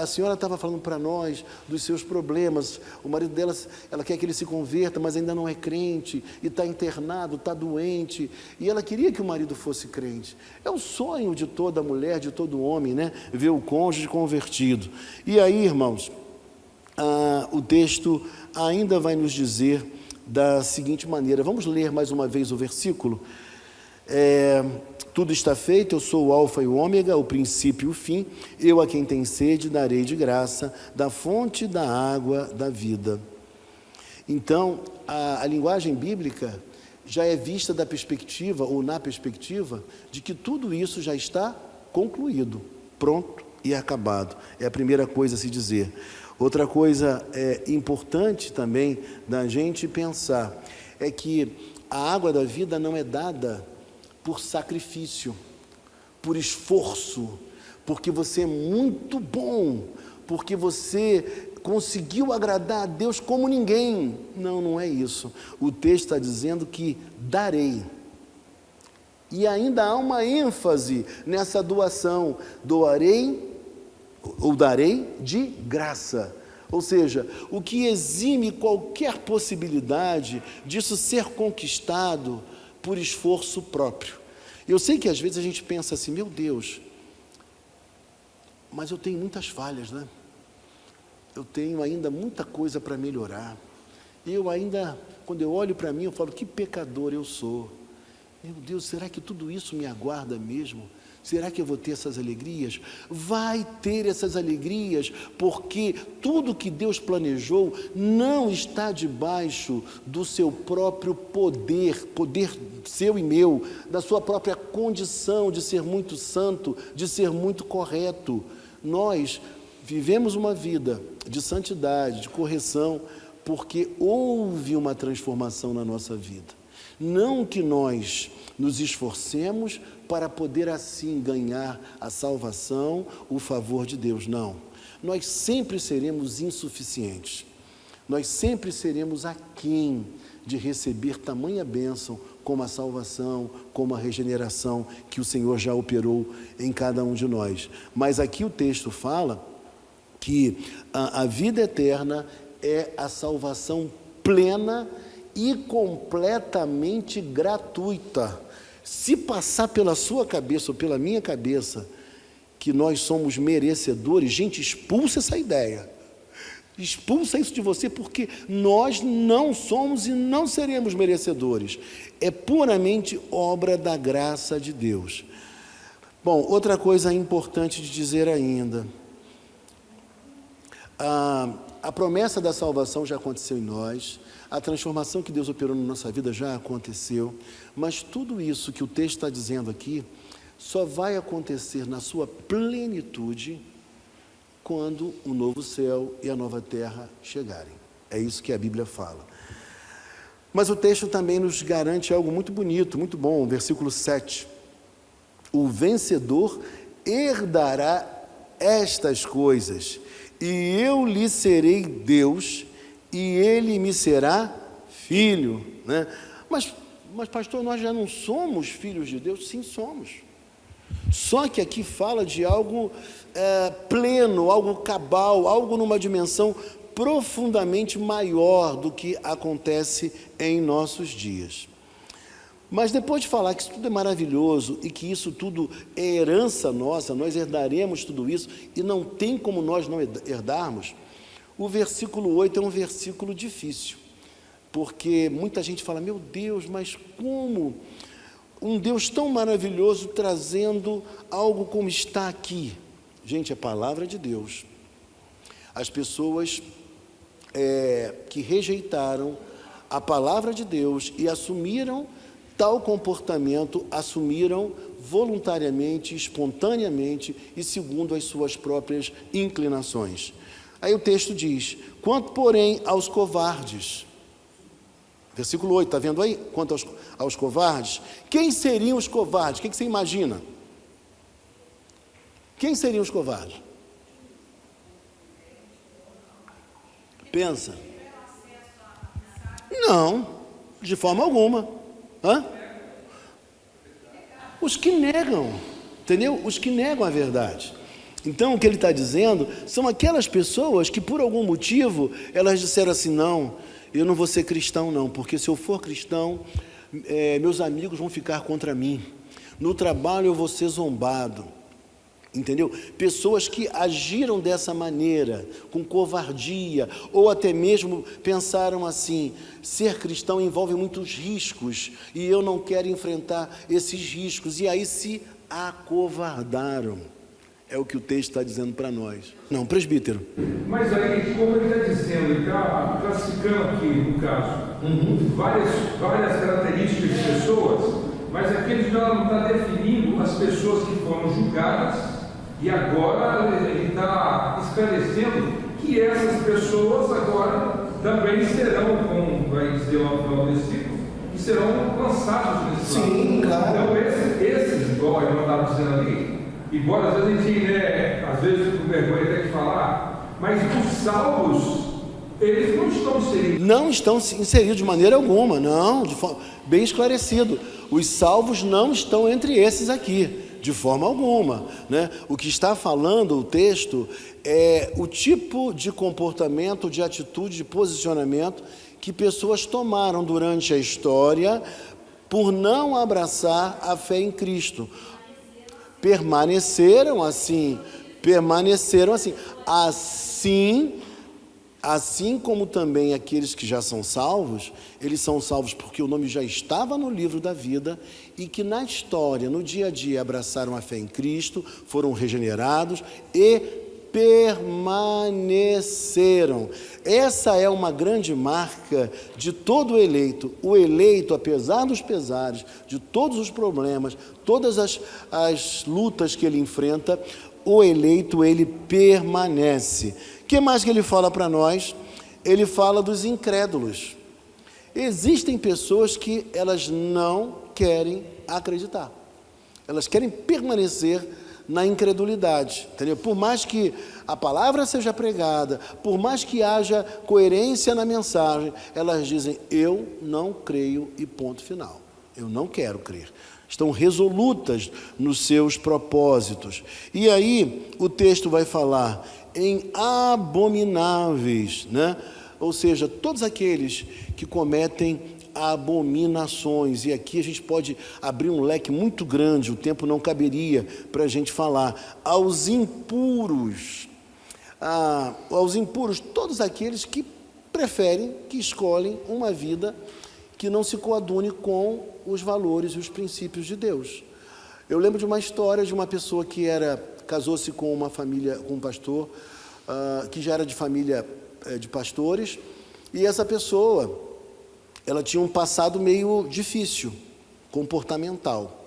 Speaker 1: a senhora estava falando para nós dos seus problemas, o marido dela, ela quer que ele se converta, mas ainda não é crente, e está internado, está doente, e ela queria que o marido fosse crente. É o sonho de toda mulher, de todo homem, né, ver o cônjuge convertido. E aí, irmãos, o texto ainda vai nos dizer da seguinte maneira, vamos ler mais uma vez o versículo. Tudo está feito, eu sou o alfa e o ômega, o princípio e o fim, eu a quem tem sede darei de graça, da fonte da água da vida. Então, a linguagem bíblica já é vista da perspectiva, ou na perspectiva, de que tudo isso já está concluído, pronto e acabado. É a primeira coisa a se dizer. Outra coisa importante também da gente pensar, é que a água da vida não é dada por sacrifício, por esforço, porque você é muito bom, porque você conseguiu agradar a Deus como ninguém. Não, não é isso. O texto está dizendo que darei. E ainda há uma ênfase nessa doação. Doarei, ou darei de graça. Ou seja, o que exime qualquer possibilidade disso ser conquistado por esforço próprio. Eu sei que às vezes a gente pensa assim, meu Deus, mas eu tenho muitas falhas, né? Eu tenho ainda muita coisa para melhorar. Eu ainda, quando eu olho para mim, eu falo, que pecador eu sou. Meu Deus, será que tudo isso me aguarda mesmo? Será que eu vou ter essas alegrias? Vai ter essas alegrias, porque tudo que Deus planejou não está debaixo do seu próprio poder seu e meu, da sua própria condição de ser muito santo, de ser muito correto. Nós vivemos uma vida de santidade, de correção, porque houve uma transformação na nossa vida. Não que nós nos esforcemos para poder assim ganhar a salvação, o favor de Deus, não. Nós sempre seremos insuficientes, nós sempre seremos aquém de receber tamanha bênção como a salvação, como a regeneração que o Senhor já operou em cada um de nós. Mas aqui o texto fala que a vida eterna é a salvação plena e completamente gratuita. Se passar pela sua cabeça ou pela minha cabeça que nós somos merecedores, gente, expulsa essa ideia. Expulsa isso de você, porque nós não somos e não seremos merecedores. É puramente obra da graça de Deus. Bom, outra coisa importante de dizer ainda. A promessa da salvação já aconteceu em nós, a transformação que Deus operou na nossa vida já aconteceu, mas tudo isso que o texto está dizendo aqui só vai acontecer na sua plenitude quando o novo céu e a nova terra chegarem. É isso que a Bíblia fala. Mas o texto também nos garante algo muito bonito, muito bom, versículo 7. O vencedor herdará estas coisas, e eu lhe serei Deus, e ele me será filho, né? Mas pastor, nós já não somos filhos de Deus? Sim, somos. Só que aqui fala de algo pleno, algo cabal, algo numa dimensão profundamente maior do que acontece em nossos dias. Mas depois de falar que isso tudo é maravilhoso e que isso tudo é herança nossa, nós herdaremos tudo isso e não tem como nós não herdarmos, O versículo 8 é um versículo difícil, porque muita gente fala, meu Deus, mas como um Deus tão maravilhoso trazendo algo como está aqui? Gente, é palavra de Deus. As pessoas que rejeitaram a palavra de Deus e assumiram tal comportamento, assumiram voluntariamente, espontaneamente e segundo as suas próprias inclinações. Aí o texto diz, quanto porém aos covardes, versículo 8, está vendo aí? Quanto aos covardes, quem seriam os covardes? O que você imagina? Quem seriam os covardes? Pensa. Não, de forma alguma. Os que negam, entendeu? Os que negam a verdade. Então, o que ele está dizendo são aquelas pessoas que, por algum motivo, elas disseram assim, não, eu não vou ser cristão não, porque se eu for cristão, meus amigos vão ficar contra mim. No trabalho eu vou ser zombado. Entendeu? Pessoas que agiram dessa maneira, com covardia, ou até mesmo pensaram assim, ser cristão envolve muitos riscos, e eu não quero enfrentar esses riscos, e aí se acovardaram. É o que o texto está dizendo para nós. Não, presbítero.
Speaker 4: Mas aí, como ele está dizendo, ele está classificando aqui, no caso, várias características de pessoas, mas aqui ele já não está definindo as pessoas que foram julgadas, e agora ele está esclarecendo que essas pessoas agora também serão, como vai dizer lá no final do versículo, que serão lançados nesse lado.
Speaker 2: Sim, claro.
Speaker 4: Então esses igual ele estava dizendo ali, embora às vezes a gente, às vezes com vergonha até de falar, mas os salvos, eles não estão inseridos.
Speaker 1: Não estão inseridos de maneira alguma, não, bem esclarecido. Os salvos não estão entre esses aqui. De forma alguma, né? O que está falando o texto é o tipo de comportamento, de atitude, de posicionamento que pessoas tomaram durante a história por não abraçar a fé em Cristo. Permaneceram assim, assim como também aqueles que já são salvos, eles são salvos porque o nome já estava no livro da vida e que na história, no dia a dia, abraçaram a fé em Cristo, foram regenerados e permaneceram. Essa é uma grande marca de todo eleito. O eleito, apesar dos pesares, de todos os problemas, todas as lutas que ele enfrenta, o eleito, ele permanece. O que mais que ele fala para nós? Ele fala dos incrédulos. Existem pessoas que elas não querem acreditar. Elas querem permanecer na incredulidade, entendeu? Por mais que a palavra seja pregada, por mais que haja coerência na mensagem, elas dizem, eu não creio e ponto final. Eu não quero crer. Estão resolutas nos seus propósitos. E aí o texto vai falar em abomináveis, né? Ou seja, todos aqueles que cometem abominações, e aqui a gente pode abrir um leque muito grande, o tempo não caberia para a gente falar, aos impuros, todos aqueles que preferem, que escolhem uma vida que não se coadune com os valores e os princípios de Deus. Eu lembro de uma história de uma pessoa que casou-se com uma família, com um pastor, que já era de família de pastores, e essa pessoa, ela tinha um passado meio difícil, comportamental.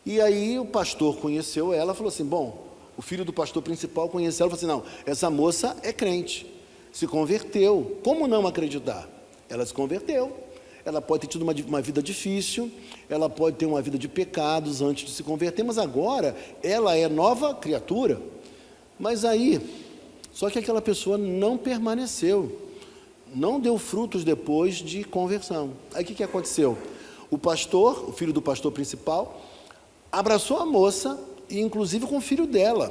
Speaker 1: E aí o pastor conheceu ela, falou assim, bom, o filho do pastor principal conheceu ela, falou assim, não, essa moça é crente, se converteu, como não acreditar? Ela se converteu. Ela pode ter tido uma vida difícil, ela pode ter uma vida de pecados antes de se converter, mas agora ela é nova criatura. Mas aí, só que aquela pessoa não permaneceu, não deu frutos depois de conversão. Aí o que aconteceu? O pastor, o filho do pastor principal, abraçou a moça, e inclusive com o filho dela,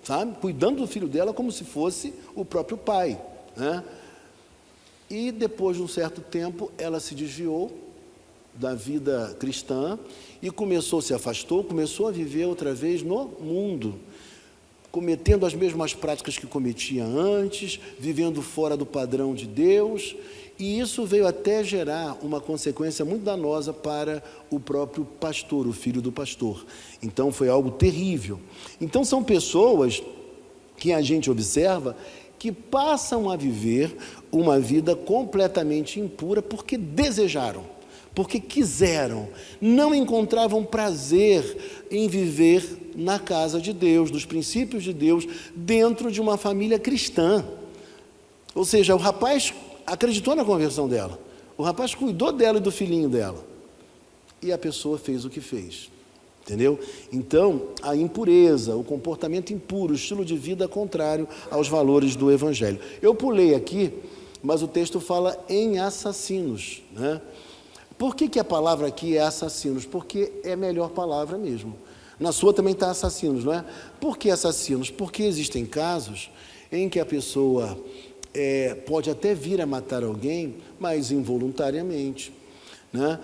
Speaker 1: sabe? Cuidando do filho dela como se fosse o próprio pai, né? E depois de um certo tempo, ela se desviou da vida cristã e se afastou, começou a viver outra vez no mundo. cometendo as mesmas práticas que cometia antes, vivendo fora do padrão de Deus, e isso veio até gerar uma consequência muito danosa para o próprio pastor, o filho do pastor. Então foi algo terrível. Então são pessoas que a gente observa que passam a viver uma vida completamente impura porque desejaram, porque quiseram, não encontravam prazer em viver na casa de Deus, nos princípios de Deus, dentro de uma família cristã. Ou seja, o rapaz acreditou na conversão dela, o rapaz cuidou dela e do filhinho dela, e a pessoa fez o que fez, entendeu? Então, a impureza, o comportamento impuro, o estilo de vida contrário aos valores do Evangelho. Eu pulei aqui, mas o texto fala em assassinos, né? Por que a palavra aqui é assassinos? Porque é a melhor palavra mesmo. Na sua também está assassinos, não é? Por que assassinos? Porque existem casos em que a pessoa pode até vir a matar alguém, mas involuntariamente, né?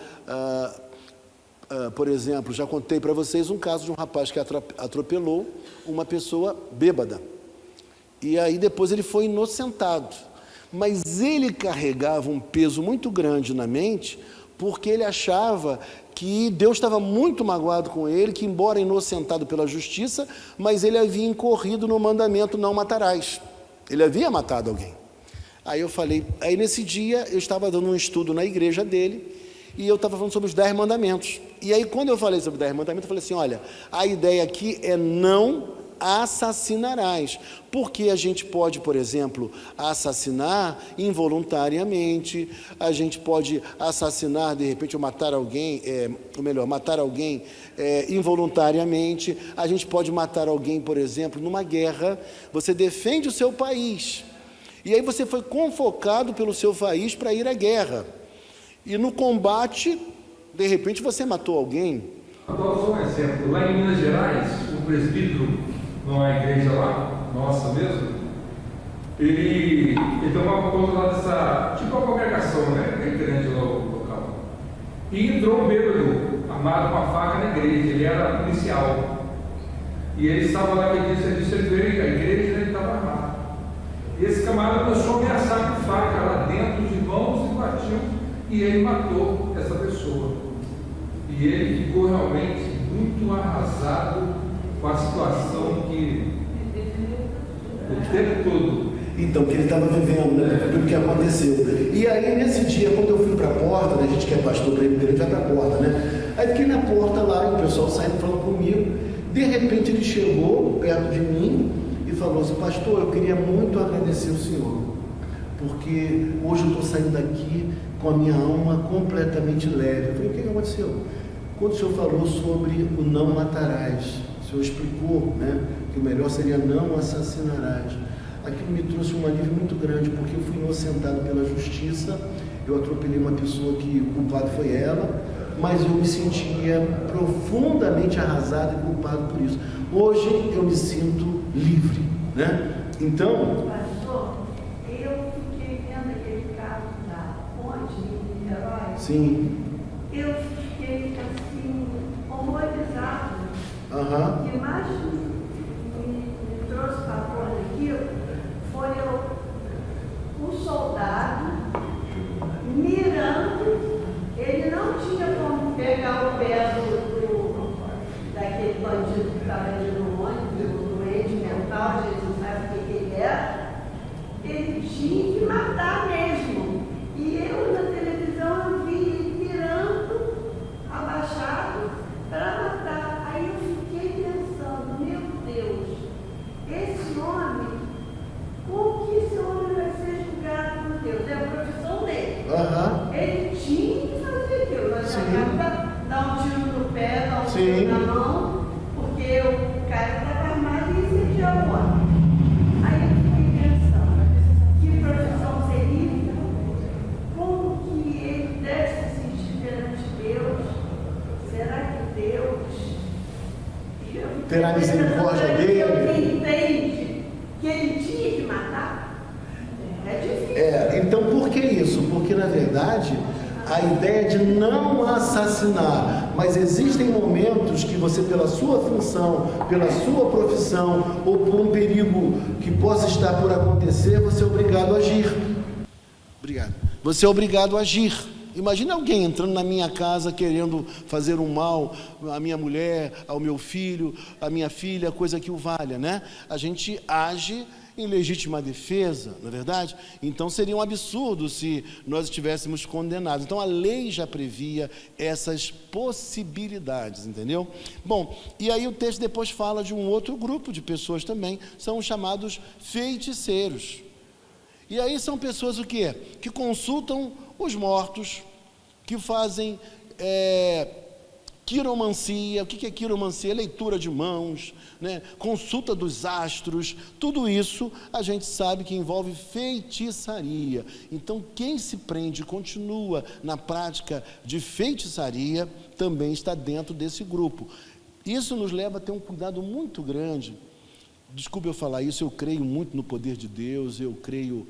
Speaker 1: Por exemplo, já contei para vocês um caso de um rapaz que atropelou uma pessoa bêbada. E aí depois ele foi inocentado. Mas ele carregava um peso muito grande na mente, porque ele achava que Deus estava muito magoado com ele, que embora inocentado pela justiça, mas ele havia incorrido no mandamento não matarás. Ele havia matado alguém. Aí nesse dia eu estava dando um estudo na igreja dele, e eu estava falando sobre os 10 mandamentos. E aí quando eu falei sobre os 10 mandamentos, eu falei assim, olha, a ideia aqui é não assassinarás, porque a gente pode, por exemplo, assassinar involuntariamente, a gente pode assassinar, de repente, ou matar alguém, matar alguém involuntariamente, a gente pode matar alguém, por exemplo, numa guerra, você defende o seu país, e aí você foi convocado pelo seu país para ir à guerra, e no combate, de repente, você matou alguém.
Speaker 4: Vou só um exemplo, lá em Minas Gerais, o presbítero, numa igreja lá, nossa mesmo, ele tomava conta lá dessa, tipo uma congregação, né? Bem grande lá o local. E entrou um bêbado, armado com uma faca na igreja, ele era policial. E ele estava lá na igreja, ele veio à igreja e ele estava armado. E esse camarada começou a ameaçar com faca lá dentro, os irmãos, e partiu, e ele matou essa pessoa. E ele ficou realmente muito arrasado com a situação que o tempo todo.
Speaker 1: Então, que ele estava vivendo, né? Tudo que aconteceu. E aí, nesse dia, quando eu fui para a porta, né? A gente que é pastor para ele vai para a porta, né? Aí fiquei na porta lá, e o pessoal saindo falando comigo. De repente, ele chegou perto de mim e falou assim, pastor, eu queria muito agradecer o senhor, porque hoje eu estou saindo daqui com a minha alma completamente leve. Eu falei, o que aconteceu? Quando o senhor falou sobre o não matarás, o senhor explicou, né, que o melhor seria não assassinarás. Aquilo me trouxe um alívio muito grande, porque eu fui inocentado pela justiça, eu atropelei uma pessoa que o culpado foi ela, mas eu me sentia profundamente arrasado e culpado por isso. Hoje eu me sinto livre, né? Então...
Speaker 5: Pastor, eu fiquei vendo aquele caso da ponte de Niterói.
Speaker 1: Sim.
Speaker 5: Eu fiquei assim, horrorizado. O que mais me trouxe pavor daquilo foi o soldado mirando, ele não tinha como pegar o pé daquele bandido que estava ali no ônibus, do doente mental, a gente não sabe o que ele era, ele tinha que matar mesmo. E eu na televisão eu vi ele mirando, abaixado, para matar. Aí eu fiquei pensando, meu Deus, esse homem, como que esse homem vai ser julgado por Deus? É a profissão dele. Ele tinha que fazer aquilo, não adianta dar um tiro no pé, dar um tiro na mão, porque o cara está armado e incendiar o homem. Aí eu fiquei pensando, que profissão seria? Como que ele deve se sentir perante Deus? Será que Deus
Speaker 1: terá misericórdia dele?
Speaker 5: Ele entende que ele tinha que matar? É difícil.
Speaker 1: Então por que isso? Porque na verdade a ideia de não assassinar, mas existem momentos que você, pela sua função, pela sua profissão, ou por um perigo que possa estar por acontecer, você é obrigado a agir. Obrigado. Você é obrigado a agir. Imagina alguém entrando na minha casa querendo fazer um mal à minha mulher, ao meu filho, à minha filha, coisa que o valha, né? A gente age em legítima defesa, não é verdade? Então seria um absurdo se nós estivéssemos condenados. Então a lei já previa essas possibilidades, entendeu? Bom, e aí o texto depois fala de um outro grupo de pessoas também, são os chamados feiticeiros. E aí são pessoas o quê? Que consultam os mortos, que fazem quiromancia. O que é quiromancia? Leitura de mãos, né? Consulta dos astros. Tudo isso a gente sabe que envolve feitiçaria. Então quem se prende e continua na prática de feitiçaria também está dentro desse grupo. Isso nos leva a ter um cuidado muito grande. Desculpe eu falar isso, eu creio muito no poder de Deus, eu creio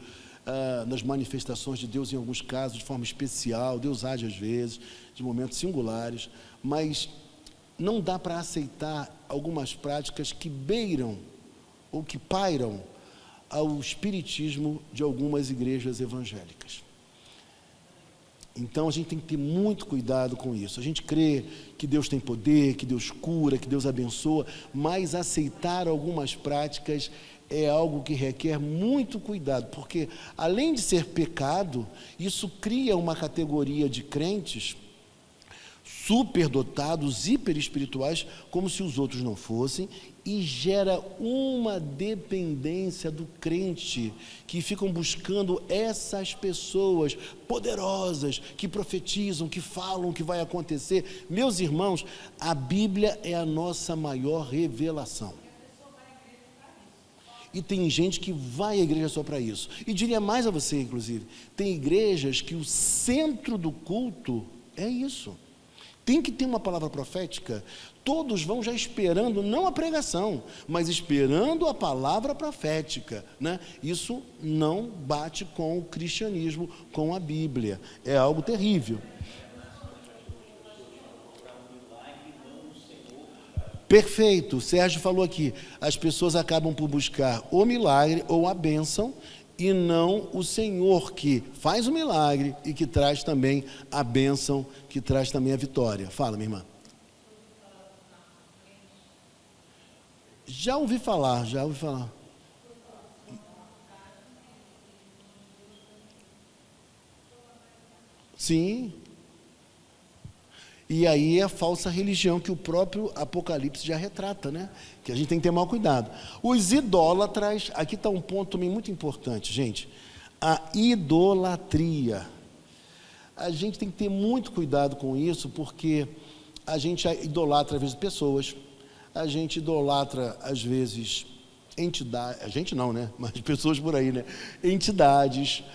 Speaker 1: nas manifestações de Deus em alguns casos, de forma especial. Deus age às vezes, de momentos singulares, mas não dá para aceitar algumas práticas que beiram ou que pairam ao espiritismo de algumas igrejas evangélicas. Então a gente tem que ter muito cuidado com isso. A gente crê que Deus tem poder, que Deus cura, que Deus abençoa, mas aceitar algumas práticas é algo que requer muito cuidado, porque além de ser pecado, isso cria uma categoria de crentes superdotados, hiperespirituais, como se os outros não fossem, e gera uma dependência do crente, que ficam buscando essas pessoas poderosas, que profetizam, que falam o que vai acontecer. Meus irmãos, a Bíblia é a nossa maior revelação. E tem gente que vai à igreja só para isso. E diria mais a você, inclusive, tem igrejas que o centro do culto é isso. Tem que ter uma palavra profética. Todos vão já esperando, não a pregação, mas esperando a palavra profética, né? Isso não bate com o cristianismo, com a Bíblia. É algo terrível. Perfeito, o Sérgio falou aqui, as pessoas acabam por buscar o milagre ou a bênção, e não o Senhor que faz o milagre e que traz também a bênção, que traz também a vitória. Fala, minha irmã. Já ouvi falar. Sim. E aí é a falsa religião que o próprio Apocalipse já retrata, né? Que a gente tem que ter maior cuidado. Os idólatras, aqui está um ponto também muito importante, gente. A idolatria. A gente tem que ter muito cuidado com isso, porque a gente idolatra às vezes pessoas, a gente idolatra às vezes entidades, a gente não, né? Mas pessoas por aí, né? Entidades,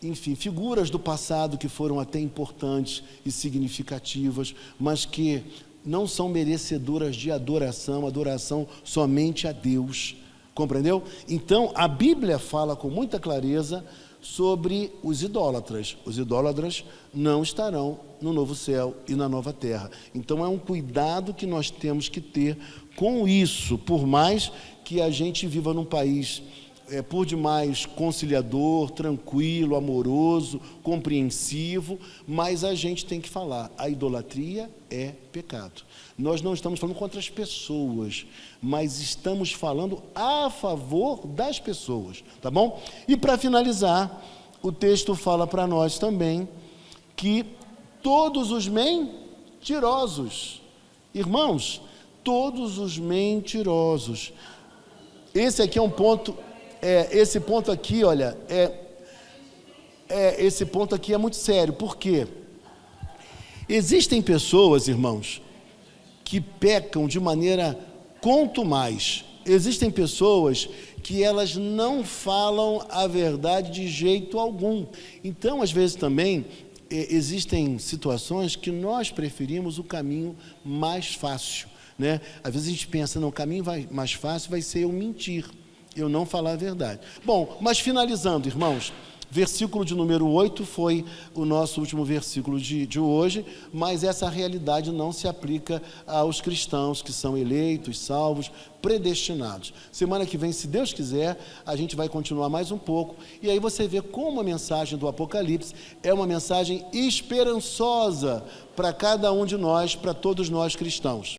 Speaker 1: enfim, figuras do passado que foram até importantes e significativas, mas que não são merecedoras de adoração somente a Deus, compreendeu? Então, a Bíblia fala com muita clareza sobre os idólatras. Os idólatras não estarão no novo céu e na nova terra. Então, é um cuidado que nós temos que ter com isso, por mais que a gente viva num país por demais conciliador, tranquilo, amoroso, compreensivo, mas a gente tem que falar, a idolatria é pecado. Nós não estamos falando contra as pessoas, mas estamos falando a favor das pessoas, tá bom? E para finalizar, o texto fala para nós também que todos os mentirosos, irmãos, todos os mentirosos, esse aqui é um ponto... esse ponto aqui, olha, esse ponto aqui é muito sério, porque existem pessoas, irmãos, que pecam de maneira contumaz. Existem pessoas que elas não falam a verdade de jeito algum. Então, às vezes também, existem situações que nós preferimos o caminho mais fácil, né? Às vezes a gente pensa, não, o caminho mais fácil vai ser eu mentir, eu não falar a verdade. Bom, mas finalizando, irmãos, Versículo de número 8 foi o nosso último versículo de hoje, mas essa realidade não se aplica aos cristãos que são eleitos, salvos, predestinados. Semana que vem, se Deus quiser, a gente vai continuar mais um pouco, e aí você vê como a mensagem do Apocalipse é uma mensagem esperançosa para cada um de nós, para todos nós cristãos.